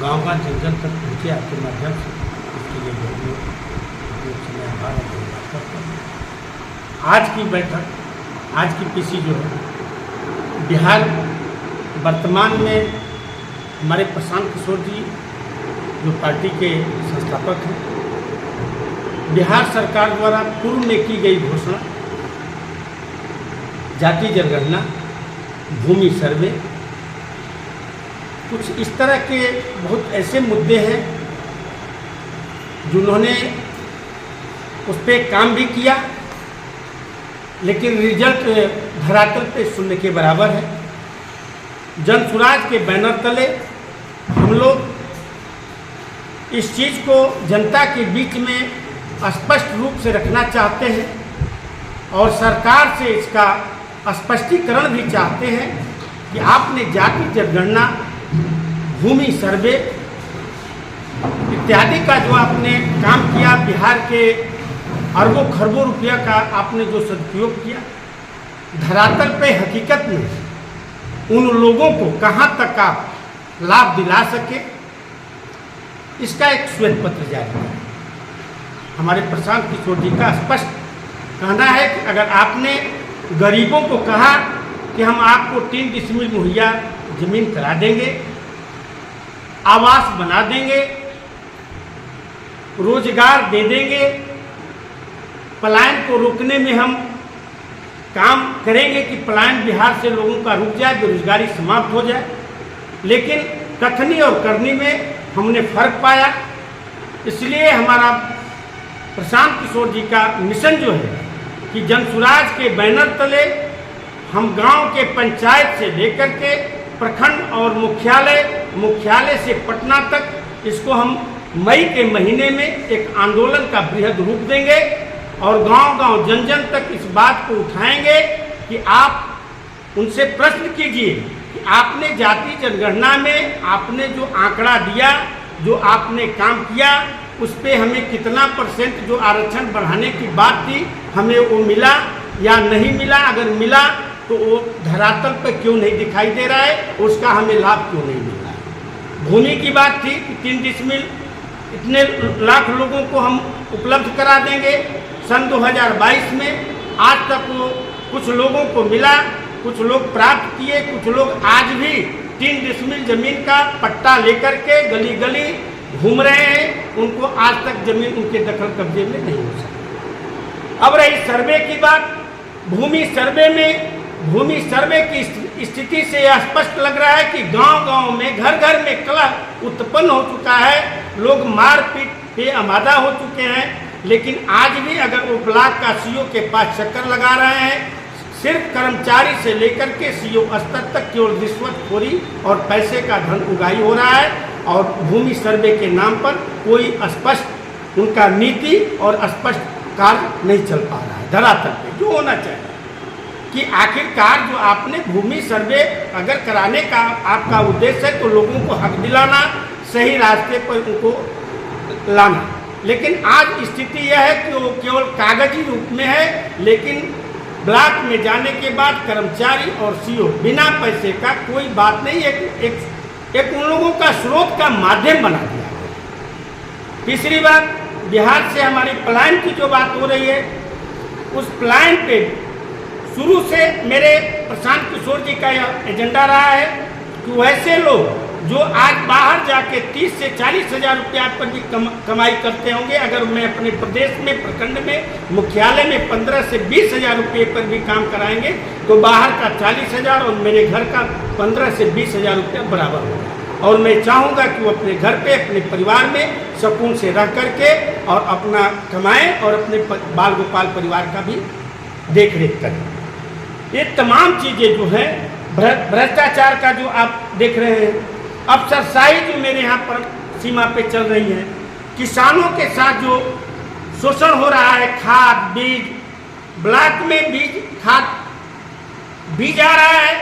गांव जन जन तक पहुँचे आपके माध्यम से, इसके लिए बहुत समय आभार और धन्यवाद करता हूँ। आज की बैठक, आज की पीसी जो है, बिहार वर्तमान में हमारे प्रशांत किशोर जी जो पार्टी के संस्थापक हैं, बिहार सरकार द्वारा पूर्व में की गई घोषणा जाति जनगणना, भूमि सर्वे, कुछ इस तरह के बहुत ऐसे मुद्दे हैं जिन्होंने उस पर काम भी किया, लेकिन रिजल्ट धरातल पे शून्य के बराबर है। जनसुराज के बैनर तले हम लोग इस चीज़ को जनता के बीच में स्पष्ट रूप से रखना चाहते हैं और सरकार से इसका स्पष्टीकरण भी चाहते हैं कि आपने जाति जनगणना, भूमि सर्वे इत्यादि का जो आपने काम किया, बिहार के अरबों खरबों रुपया का आपने जो सदुपयोग किया, धरातल पे हकीकत में उन लोगों को कहाँ तक आप लाभ दिला सके, इसका एक श्वेत पत्र जारी है। हमारे प्रशांत किशोर जी का स्पष्ट कहना है कि अगर आपने गरीबों को कहा कि हम आपको 3 डिसमिल मुहैया जमीन करा देंगे, आवास बना देंगे, रोजगार दे देंगे, पलायन को रोकने में हम काम करेंगे कि पलायन बिहार से लोगों का रुक जाए, बेरोजगारी समाप्त हो जाए, लेकिन कथनी और करनी में हमने फर्क पाया। इसलिए हमारा प्रशांत किशोर जी का मिशन जो है कि जनसुराज के बैनर तले हम गांव के पंचायत से लेकर के प्रखंड और मुख्यालय से पटना तक इसको हम मई के महीने में एक आंदोलन का बृहद रूप देंगे और गांव-गांव जन-जन तक इस बात को उठाएंगे कि आप उनसे प्रश्न कीजिए कि आपने जाति जनगणना में आपने जो आंकड़ा दिया, जो आपने काम किया, उस पर हमें कितना % जो आरक्षण बढ़ाने की बात थी हमें वो मिला या नहीं मिला, अगर मिला तो वो धरातल पर क्यों नहीं दिखाई दे रहा है, उसका हमें लाभ क्यों नहीं मिल रहा है। भूमि की बात थी कि 3 डिसमिल इतने लाख लोगों को हम उपलब्ध करा देंगे सन 2022 में। आज तक वो कुछ लोगों को मिला, कुछ लोग प्राप्त किए, कुछ लोग आज भी 3 डिसमिल जमीन का पट्टा लेकर के गली गली घूम रहे हैं, उनको आज तक जमीन उनके दखल कब्जे में नहीं हो सकी। अब रही सर्वे की बात, भूमि सर्वे की स्थिति से यह स्पष्ट लग रहा है कि गांव-गांव में, घर-घर में कलह उत्पन्न हो चुका है, लोग मारपीट पे आमादा हो चुके हैं। लेकिन आज भी अगर वो ब्लॉक का सीओ के पास चक्कर लगा रहे हैं, सिर्फ कर्मचारी से लेकर के सीओ स्तर तक केवल रिश्वतखोरी और पैसे का धन उगाही हो रहा है और भूमि सर्वे के नाम पर कोई स्पष्ट उनका नीति और स्पष्ट कार्य नहीं चल पा रहा है धरातल पे। जो होना चाहिए कि आखिरकार जो आपने भूमि सर्वे अगर कराने का आपका उद्देश्य है तो लोगों को हक दिलाना, सही रास्ते पर उनको लाना। लेकिन आज स्थिति यह है कि वो केवल कागजी रूप में है, लेकिन ब्लॉक में जाने के बाद कर्मचारी और सीओ बिना पैसे का कोई बात नहीं, एक उन लोगों का स्रोत का माध्यम बना दिया है। तीसरी बात, बिहार से हमारी पलायन की जो बात हो रही है, उस पलायन पे शुरू से मेरे प्रशांत किशोर जी का यह एजेंडा रहा है कि वैसे लोग जो आज बाहर जाके 30 से 40 हज़ार रुपया पर भी कमाई करते होंगे, अगर मैं अपने प्रदेश में, प्रखंड में, मुख्यालय में 15 से 20 हज़ार रुपये पर भी काम कराएंगे तो बाहर का 40 हज़ार और मेरे घर का 15 से 20 हज़ार रुपया बराबर होगा। और मैं चाहूँगा कि वो अपने घर पे, अपने परिवार में सुकून से रह करके और अपना कमाएं और अपने बाल गोपाल परिवार का भी देख रेख करें। ये तमाम चीज़ें जो हैं, भ्रष्टाचार का जो आप देख रहे हैं, अफसरशाही जो मेरे यहाँ पर सीमा पे चल रही है, किसानों के साथ जो शोषण हो रहा है, खाद बीज, ब्लॉक में बीज खाद बीज आ रहा है,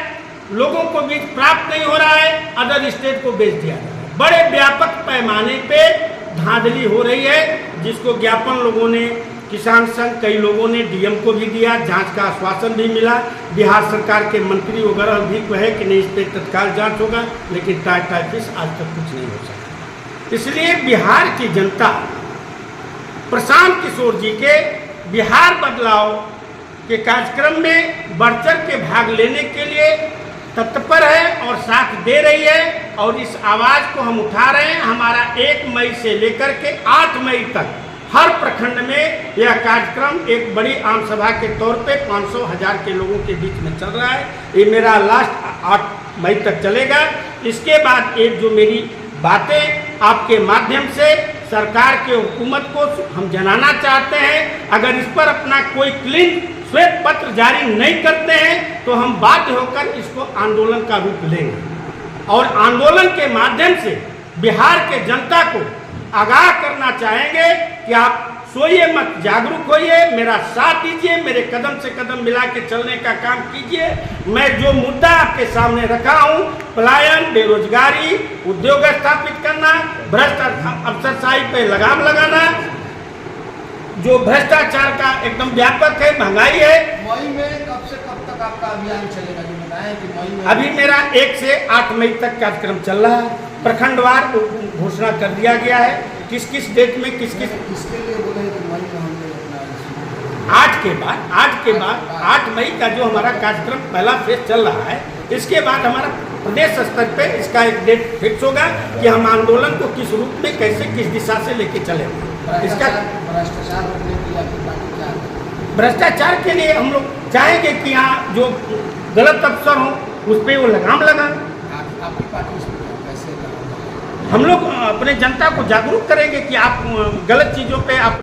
लोगों को बीज प्राप्त नहीं हो रहा है, अदर स्टेट को बेच दिया जा रहा है। बड़े व्यापक पैमाने पे धांधली हो रही है, जिसको ज्ञापन लोगों ने, किसान संघ कई लोगों ने डीएम को भी दिया, जांच का आश्वासन भी मिला, बिहार सरकार के मंत्री वगैरह भी कहे कि नहीं इस पर तत्काल जांच होगा, लेकिन टाटा फिश आज तक कुछ नहीं हो सका। इसलिए बिहार की जनता प्रशांत किशोर जी के बिहार बदलाव के कार्यक्रम में बढ़ चढ़ के भाग लेने के लिए तत्पर है और साथ दे रही है, और इस आवाज़ को हम उठा रहे हैं। हमारा 1 मई से लेकर के 8 मई तक हर प्रखंड में यह कार्यक्रम एक बड़ी आम सभा के तौर पे 500,000 के लोगों के बीच में चल रहा है। ये मेरा लास्ट 8 मई तक चलेगा। इसके बाद एक जो मेरी बातें आपके माध्यम से सरकार के हुकूमत को हम जनाना चाहते हैं, अगर इस पर अपना कोई क्लीन श्वेत पत्र जारी नहीं करते हैं तो हम बाध्य होकर इसको आंदोलन का रूप लेंगे, और आंदोलन के माध्यम से बिहार के जनता को आगाह करना चाहेंगे कि आप सोइए मत, जागरूक होइए, मेरा साथ दीजिए, मेरे कदम से कदम मिला के चलने का काम कीजिए। मैं जो मुद्दा आपके सामने रखा हूँ, पलायन, बेरोजगारी, उद्योग स्थापित करना, भ्रष्ट अफसरशाही पे लगाम लगाना, जो भ्रष्टाचार का एकदम व्यापक है, महंगाई है। मई में कब से कब तक आपका अभियान चलेगा? जो बताएं कि मई में अभी मेरा 1 से 8 मई तक कार्यक्रम चल रहा है। प्रखंडवार घोषणा कर दिया गया है, किस किस डेट में किसके लिए बोले कि मई में हमने अपना 8 के बाद 8 मई का जो हमारा कार्यक्रम पहला फेज चल रहा है, इसके बाद हमारा प्रदेश स्तर पे इसका एक डेट फिक्स होगा कि हम आंदोलन को किस रूप में, कैसे, किस दिशा से लेके चलेंगे। इसका भ्रष्टाचार रोकने के लिए आपकी पार्टी क्या है? भ्रष्टाचार के लिए हम लोग चाहेंगे कि यहाँ जो गलत अफसर हों उस पर वो लगाम लगाएं। आपकी पार्टी इसमें कैसे लगाम लगाएगी? हम लोग अपने जनता को जागरूक करेंगे कि आप गलत चीज़ों पे आप